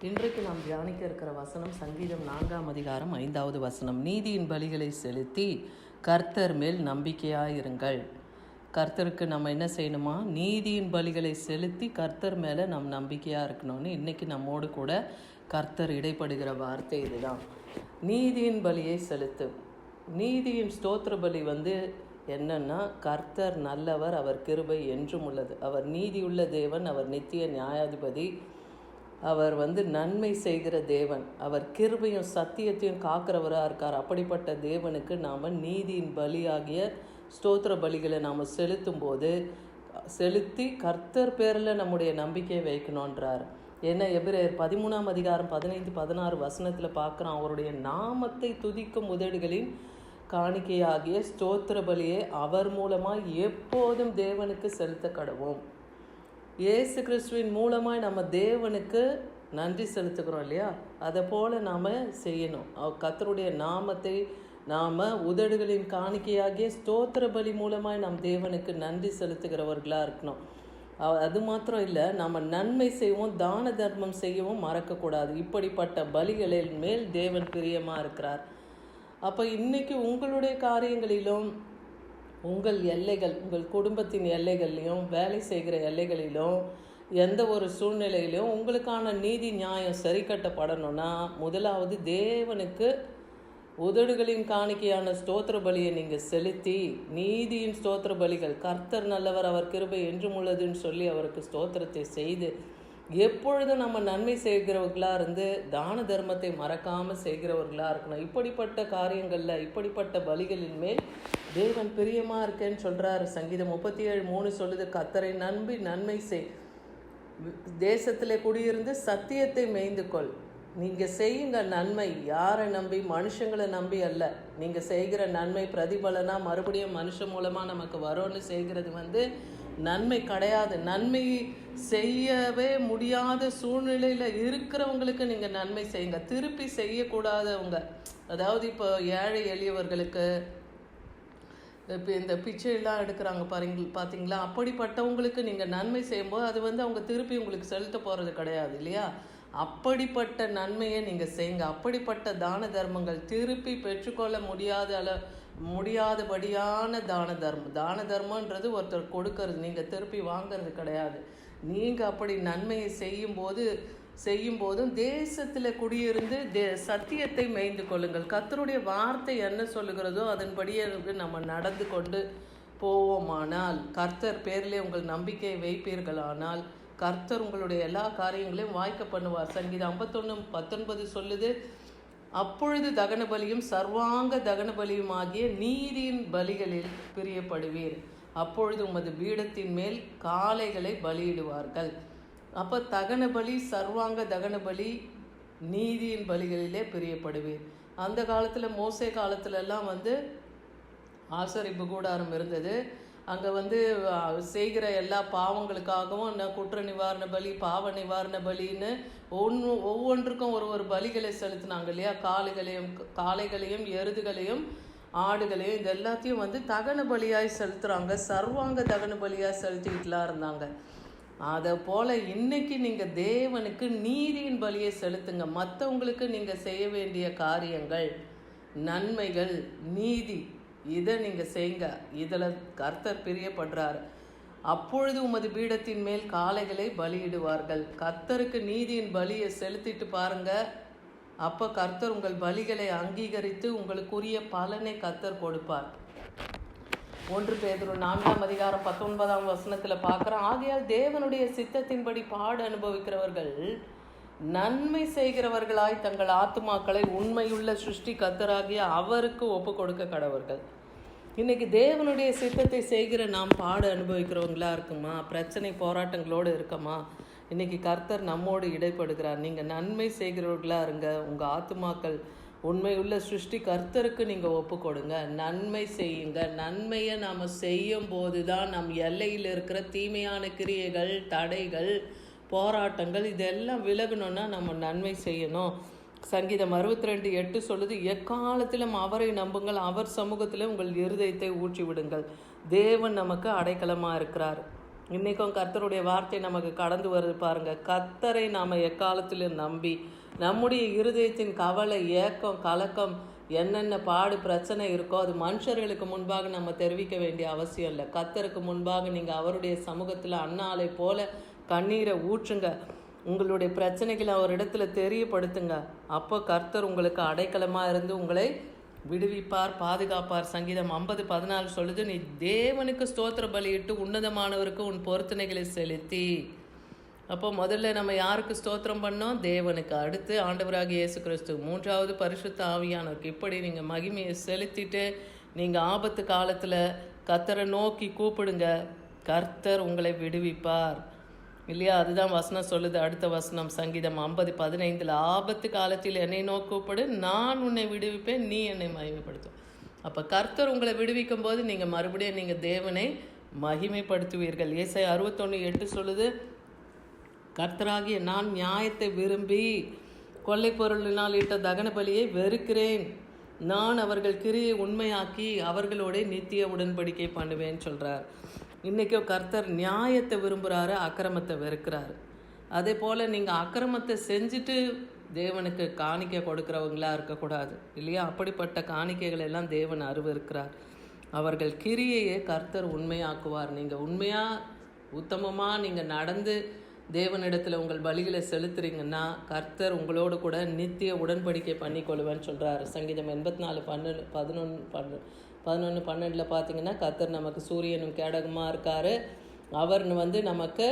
இன்றைக்கு நாம் தியானிக்க இருக்கிற வசனம் சங்கீதம் 4ஆம் அதிகாரம் 5வது வசனம். நீதியின் பலிகளை செலுத்தி கர்த்தர் மேல் நம்பிக்கையாயிருங்கள். கர்த்தருக்கு நம்ம என்ன செய்யணுமா? நீதியின் பலிகளை செலுத்தி கர்த்தர் மேலே நம் நம்பிக்கையாக இருக்கணும்னு இன்றைக்கி நம்மோடு கூட கர்த்தர் இடைப்படுகிற வார்த்தை இதுதான். நீதியின் பலியை செலுத்து. நீதியின் ஸ்தோத்திர பலி என்னன்னா, கர்த்தர் நல்லவர், அவர் கிருபை என்றும் உள்ளது. அவர் நீதியுள்ள தேவன், அவர் நித்திய நியாயாதிபதி, அவர் நன்மை செய்கிற தேவன், அவர் கிருபையும் சத்தியத்தையும் காக்கிறவராக இருக்கார். அப்படிப்பட்ட தேவனுக்கு நாம் நீதியின் பலியாகிய ஸ்தோத்திர பலிகளை நாம் செலுத்தி கர்த்தர் பேரில் நம்முடைய நம்பிக்கையை வைக்கணுன்றார். ஏன்னா எபிரேயர் 13ஆம் அதிகாரம் 15-16 வசனத்தில் பார்க்குறோம். அவருடைய நாமத்தை துதிக்கும் உதடுகளின் காணிக்கையாகிய ஸ்தோத்திர பலியை அவர் மூலமாக எப்போதும் தேவனுக்கு செலுத்த கடவோம். இயேசு கிறிஸ்துவின் மூலமாக நம்ம தேவனுக்கு நன்றி செலுத்துக்கிறோம் இல்லையா? அதை போல் நாம் செய்யணும். கர்த்தருடைய நாமத்தை நாம் உதடுகளின் காணிக்கையாகிய ஸ்தோத்திர பலி மூலமாக நம் தேவனுக்கு நன்றி செலுத்துகிறவர்களாக இருக்கணும். அது மாத்திரம் இல்லை, நம்ம நன்மை செய்யவும் தான தர்மம் செய்யவும் மறக்கக்கூடாது. இப்படிப்பட்ட பலிகளின் மேல் தேவன் பிரியமாக இருக்கிறார். அப்போ இன்றைக்கி உங்களுடைய காரியங்களிலும், உங்கள் எல்லைகள், உங்கள் குடும்பத்தின் எல்லைகள்லையும், வேலை செய்கிற எல்லைகளிலும், எந்த ஒரு சூழ்நிலையிலும் உங்களுக்கான நீதி நியாயம் சரி கட்டப்படணும்னா, முதலாவது தேவனுக்கு உதடுகளின் காணிக்கையான ஸ்தோத்திர பலியை நீங்கள் செலுத்தி, நீதியின் ஸ்தோத்திர பலிகள், கர்த்தர் நல்லவர், அவர் கிருபை என்றும் உள்ளதுன்னு சொல்லி அவருக்கு ஸ்தோத்திரத்தை செய்து, எப்பொழுதும் நம்ம நன்மை செய்கிறவர்களாக இருந்து தான தர்மத்தை மறக்காமல் செய்கிறவர்களாக இருக்கணும். இப்படிப்பட்ட காரியங்களில், இப்படிப்பட்ட பலிகளின் மேல் தேவன் பிரியமாக இருக்கேன்னு சொல்கிறாரு. சங்கீதம் 37:3 சொல்லுது, கர்த்தரை நம்பி நன்மை செய், தேசத்தில் குடியிருந்து சத்தியத்தை மேய்ந்து கொள். நீங்கள் செய்யுங்க நன்மை. யாரை நம்பி? மனுஷங்களை நம்பி அல்ல. நீங்கள் செய்கிற நன்மை பிரதிபலனாக மறுபடியும் மனுஷன் மூலமாக நமக்கு வரும்னு செய்கிறது நன்மை கிடையாது. நன்மை செய்யவே முடியாத சூழ்நிலையில் இருக்கிறவங்களுக்கு நீங்கள் நன்மை செய்யுங்க. திருப்பி செய்யக்கூடாதவங்க, அதாவது இப்போ ஏழை எளியவர்களுக்கு, இப்போ இந்த பிச்சையெல்லாம் எடுக்கிறாங்க பார்த்தீங்களா? அப்படிப்பட்டவங்களுக்கு நீங்கள் நன்மை செய்யும்போது அது அவங்க திருப்பி உங்களுக்கு செலுத்த போகிறது கிடையாது இல்லையா? அப்படிப்பட்ட நன்மையை நீங்கள் செய்யுங்க. அப்படிப்பட்ட தான தர்மங்கள் திருப்பி பெற்றுக்கொள்ள முடியாதபடியான தான தர்மன்றது ஒருத்தர் கொடுக்கறது, நீங்கள் திருப்பி வாங்கிறது கிடையாது. நீங்கள் அப்படி நன்மையை செய்யும்போதும் தேசத்தில் குடியிருந்து சத்தியத்தை மேய்ந்து கொள்ளுங்கள். கர்த்தருடைய வார்த்தை என்ன சொல்லுகிறதோ அதன்படியே நம்ம நடந்து கொண்டு போவோமானால், கர்த்தர் பேரிலே உங்கள் நம்பிக்கையை வைப்பீர்களானால், கர்த்தர் உங்களுடைய எல்லா காரியங்களையும் வாய்க்க பண்ணுவார். சங்கீதம் 51:19 சொல்லுது, அப்பொழுது தகன பலியும் சர்வாங்க தகன பலியும் ஆகிய நீதியின் பலிகளில் பிரியப்படுவீர். அப்பொழுது உமது பீடத்தின் மேல் காளைகளை பலியிடுவார்கள். அப்போ தகன பலி, சர்வாங்க தகன பலி, நீதியின் பலிகளிலே பிரியப்படுவீர். அந்த காலத்தில், மோசே காலத்துலலாம் ஆசரிப்பு கூடாரம் இருந்தது. அங்கே செய்கிற எல்லா பாவங்களுக்காகவும் குற்ற நிவாரண பலி, பாவ நிவாரண பலின்னு ஒவ்வொன்றுக்கும் ஒரு பலிகளை செலுத்தினாங்க இல்லையா? காளைகளையும் எருதுகளையும் ஆடுகளையும் இது எல்லாத்தையும் தகன பலியாய் செலுத்துகிறாங்க. சர்வாங்க தகன பலியாய் செலுத்திக்கிட்டுலாம் இருந்தாங்க. அதை போல் இன்னைக்கு நீங்கள் தேவனுக்கு நீதியின் பலியை செலுத்துங்க. மற்றவங்களுக்கு நீங்கள் செய்ய வேண்டிய காரியங்கள், நன்மைகள், நீதி, இதை நீங்கள் செய்யுங்க. இதில் கர்த்தர் பிரியப்படுறார். அப்பொழுது உமது பீடத்தின் மேல் காளைகளை பலியிடுவார்கள். கர்த்தருக்கு நீதியின் பலியை செலுத்திட்டு பாருங்க. அப்போ கர்த்தர் உங்கள் பலிகளை அங்கீகரித்து உங்களுக்குரிய பலனை கர்த்தர் கொடுப்பார். 1 பேதுரு 4ஆம் அதிகாரம் 19ஆம் வசனத்தில் பார்க்குறோம், ஆகையால் தேவனுடைய சித்தத்தின்படி பாடு அனுபவிக்கிறவர்கள் நன்மை செய்கிறவர்களாய் தங்கள் ஆத்துமாக்களை உண்மையுள்ள சிருஷ்டி கர்த்தராகிய அவருக்கு ஒப்பு கொடுக்க கடவர்கள். இன்றைக்கி தேவனுடைய சித்தத்தை செய்கிற நாம் பாடு அனுபவிக்கிறவங்களா இருக்குமா? பிரச்சனை போராட்டங்களோடு இருக்கமா? இன்றைக்கி கர்த்தர் நம்மோடு இடைப்படுகிறார். நீங்கள் நன்மை செய்கிறவர்களாக இருங்க. உங்கள் ஆத்துமாக்கள் உண்மையுள்ள சிருஷ்டி கர்த்தருக்கு நீங்கள் ஒப்பு கொடுங்க. நன்மை செய்யுங்க. நன்மையை நாம் செய்யும் போது தான் நம் எல்லையில் இருக்கிற தீமையான கிரியைகள், தடைகள், போராட்டங்கள் இதெல்லாம் விலகணும்னா நம்ம நன்மை செய்யணும். சங்கீதம் 62:8 சொல்லுது, எக்காலத்திலும் அவரை நம்புங்கள், அவர் சமூகத்தில் உங்கள் இருதயத்தை ஊற்றி விடுங்கள். தேவன் நமக்கு அடைக்கலமாக இருக்கிறார். இன்றைக்கும் கர்த்தருடைய வார்த்தை நமக்கு கடந்து வருது பாருங்கள். கர்த்தரை நாம் எக்காலத்திலும் நம்பி நம்முடைய இருதயத்தின் கவலை, ஏக்கம், கலக்கம், என்னென்ன பாடு பிரச்சனை இருக்கோ அது மனுஷர்களுக்கு முன்பாக நம்ம தெரிவிக்க வேண்டிய அவசியம் இல்லை. கர்த்தருக்கு முன்பாக நீங்கள் அவருடைய சமூகத்தில் அன்னாலை போல கண்ணீரை ஊற்றுங்க. உங்களுடைய பிரச்சனைகளை அவரிடத்துல தெரியப்படுத்துங்க. அப்போ கர்த்தர் உங்களுக்கு அடைக்கலமாக இருந்து உங்களை விடுவிப்பார், பாதுகாப்பார். சங்கீதம் 50:14 சொல்லுது, நீ தேவனுக்கு ஸ்தோத்திர பலியிட்டு உன்னதமானவருக்கு உன் பொருத்தனைகளை செலுத்தி. அப்போ முதல்ல நம்ம யாருக்கு ஸ்தோத்திரம் பண்ணோம்? தேவனுக்கு. அடுத்து ஆண்டவராகிய இயேசு கிறிஸ்து. மூன்றாவது பரிசுத்த ஆவியானவருக்கு. இப்படி நீங்கள் மகிமையை செலுத்திட்டு நீங்கள் ஆபத்து காலத்தில் கர்த்தரை நோக்கி கூப்பிடுங்க. கர்த்தர் உங்களை விடுவிப்பார் இல்லையா? அதுதான் வசனம் சொல்லுது. அடுத்த வசனம் சங்கீதம் 50:15, ஆபத்து காலத்தில் என்னை நோக்கி கூப்பிடு, நான் உன்னை விடுவிப்பேன், நீ என்னை மகிமைப்படுத்தும். அப்போ கர்த்தர் உங்களை விடுவிக்கும் போது நீங்கள் மறுபடியும் நீங்கள் தேவனை மகிமைப்படுத்துவீர்கள். ஏசாயா 61:8 சொல்லுது, கர்த்தராகிய நான் நியாயத்தை விரும்பி கொள்ளை பொருளினால் இட்ட தகன பலியை வெறுக்கிறேன். நான் அவர்கள் கிரியை உண்மையாக்கி அவர்களோட நித்திய உடன்படிக்கை பண்ணுவேன்னு சொல்கிறார். இன்றைக்கும் கர்த்தர் நியாயத்தை விரும்புகிறாரு, அக்கிரமத்தை வெறுக்கிறாரு. அதே போல் நீங்கள் அக்கிரமத்தை செஞ்சுட்டு தேவனுக்கு காணிக்கை கொடுக்குறவங்களா இருக்கக்கூடாது இல்லையா? அப்படிப்பட்ட காணிக்கைகள் எல்லாம் தேவன் அருவருக்கிறார். அவர்கள் கிரியையை கர்த்தர் உண்மையாக்குவார். நீங்கள் உண்மையாக உத்தமமாக நீங்கள் நடந்து தேவனிடத்தில் உங்கள் பலிகளை செலுத்துறீங்கன்னா கர்த்தர் உங்களோடு கூட நித்திய உடன்படிக்கை பண்ணிக்கொள்வேன்னு சொல்கிறார். சங்கீதம் 84:11-12 பார்த்தீங்கன்னா, கர்த்தர் நமக்கு சூரியனும் கேடகமாக இருக்கார். அவர் நமக்கு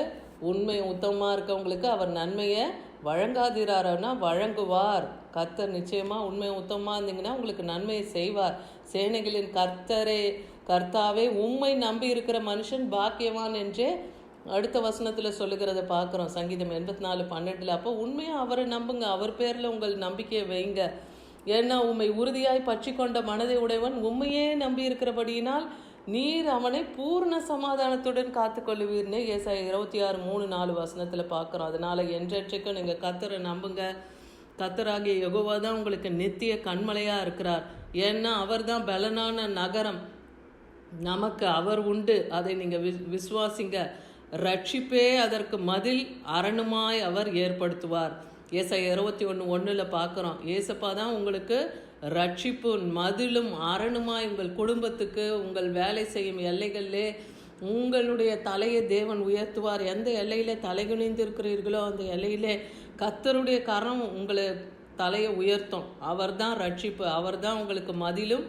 உண்மை உத்தமமாக இருக்கவங்களுக்கு அவர் நன்மையை வழங்காதிராருன்னா வழங்குவார். கர்த்தர் நிச்சயமாக உண்மை உத்தமமாக இருந்தீங்கன்னா உங்களுக்கு நன்மையை செய்வார். சேனைகளின் கர்த்தாவே உம்மை நம்பி இருக்கிற மனுஷன் பாக்கியவான் என்றே அடுத்த வசனத்தில் சொல்லுகிறத பார்க்குறோம். சங்கீதம் 84:12. அப்போ உண்மையாக அவரை நம்புங்க, அவர் பேரில் உங்கள் நம்பிக்கையை வைங்க. ஏன்னா உம்மை உறுதியாய் பற்றி கொண்ட மனதை உடையவன் உண்மையே நம்பி இருக்கிறபடியினால் நீர் அவனை பூர்ண சமாதானத்துடன் காத்துக்கொள்ளுவீர்னு ஏசாயா 26:3-4 வசனத்தில் பார்க்குறோம். அதனால் என்றைக்கும் நீங்கள் கர்த்தரை நம்புங்க. கர்த்தராகிய யெகோவா தான் உங்களுக்கு நித்திய கண்மலையாக இருக்கிறார். ஏன்னா அவர் தான் பலனான நகரம், நமக்கு அவர் உண்டு, அதை நீங்கள் விசுவாசிங்க. ரட்சிப்பே அதற்கு மதில் அரணுமாய் அவர் ஏற்படுத்துவார். ஏசாயா 21:1 பார்க்குறோம். ஏசப்பா தான் உங்களுக்கு ரட்சிப்பு மதிலும் அரணுமாய் உங்கள் குடும்பத்துக்கு, உங்கள் வேலை செய்யும் எல்லைகளிலே உங்களுடைய தலையை தேவன் உயர்த்துவார். எந்த எல்லையில் தலைகுனிந்து இருக்கிறீர்களோ அந்த எல்லையிலே கர்த்தருடைய கரம் உங்களை தலையை உயர்த்தும். அவர் தான் ரட்சிப்பு, அவர் தான் உங்களுக்கு மதிலும்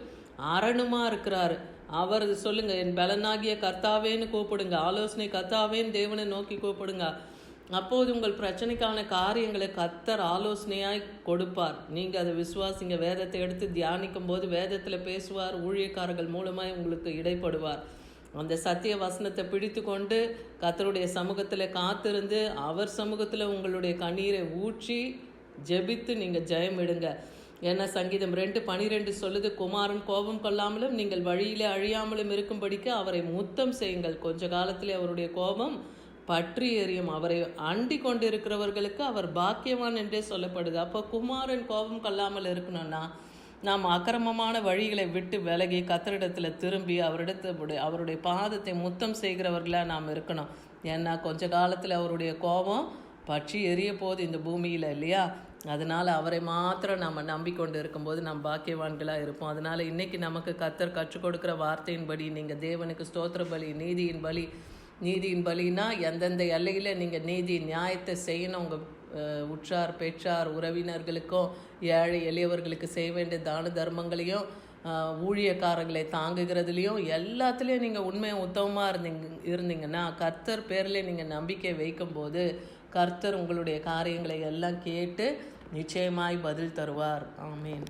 அரணுமாக இருக்கிறாரு. அவர் சொல்லுங்கள், என் பலனாகிய கர்த்தாவேன்னு கூப்பிடுங்க, ஆலோசனை கர்த்தாவேன்னு தேவனை நோக்கி கூப்பிடுங்க. அப்போது உங்கள் பிரச்சனைக்கான காரியங்களை கர்த்தர் ஆலோசனையாய் கொடுப்பார். நீங்கள் அதை விசுவாசிங்க. வேதத்தை எடுத்து தியானிக்கும் போது வேதத்தில் பேசுவார், ஊழியக்காரர்கள் மூலமாய் உங்களுக்கு இடைப்படுவார். அந்த சத்திய வசனத்தை பிடித்து கொண்டு கர்த்தருடைய சமூகத்தில் காத்திருந்து அவர் சமூகத்தில் உங்களுடைய கண்ணீரை ஊற்றி ஜெபித்து நீங்கள் ஜெயமிடுங்க. ஏன்னா சங்கீதம் 2:12 சொல்லுது, குமாரன் கோபம் கொள்ளாமலும் நீங்கள் வழியிலே அழியாமலும் இருக்கும்படிக்கு அவரை முத்தம் செய்யுங்கள். கொஞ்ச காலத்திலே அவருடைய கோபம் பற்றி எறியும். அவரை அண்டி கொண்டு இருக்கிறவர்களுக்கு அவர் பாக்கியவான் என்றே சொல்லப்படுது. அப்போ குமாரன் கோபம் கொள்ளாமல் இருக்கணும்னா நாம் அக்கிரமமான வழிகளை விட்டு விலகி கர்த்தரிடத்தில் திரும்பி அவருடைய பாதத்தை முத்தம் செய்கிறவர்களாக நாம் இருக்கணும். ஏன்னா கொஞ்ச காலத்தில் அவருடைய கோபம் பற்றி எரிய போது இந்த பூமியில் இல்லையா? அதனால் அவரை மாத்திரம் நம்ம நம்பிக்கொண்டு இருக்கும்போது நாம் பாக்கியவான்களாக இருப்போம். அதனால் இன்றைக்கி நமக்கு கர்த்தர் கற்றுக் கொடுக்குற வார்த்தையின்படி நீங்கள் தேவனுக்கு ஸ்தோத்திர பலி, நீதியின் பலினா எந்தெந்த எல்லையில் நீங்கள் நீதி நியாயத்தை செய்யணும். உங்கள் உற்றார் பெற்றார் உறவினர்களுக்கும் ஏழை எளியவர்களுக்கு செய்ய வேண்டிய தான தர்மங்களையும் ஊழியக்காரர்களை தாங்குகிறதுலையும் எல்லாத்துலேயும் நீங்கள் உண்மையை உத்தமமாக இருந்தீங்கன்னா கர்த்தர் பேரில் நீங்கள் நம்பிக்கை வைக்கும்போது கர்த்தர் உங்களுடைய காரியங்களை எல்லாம் கேட்டு நிச்சயமாய் பதில் தருவார். ஆமீன்.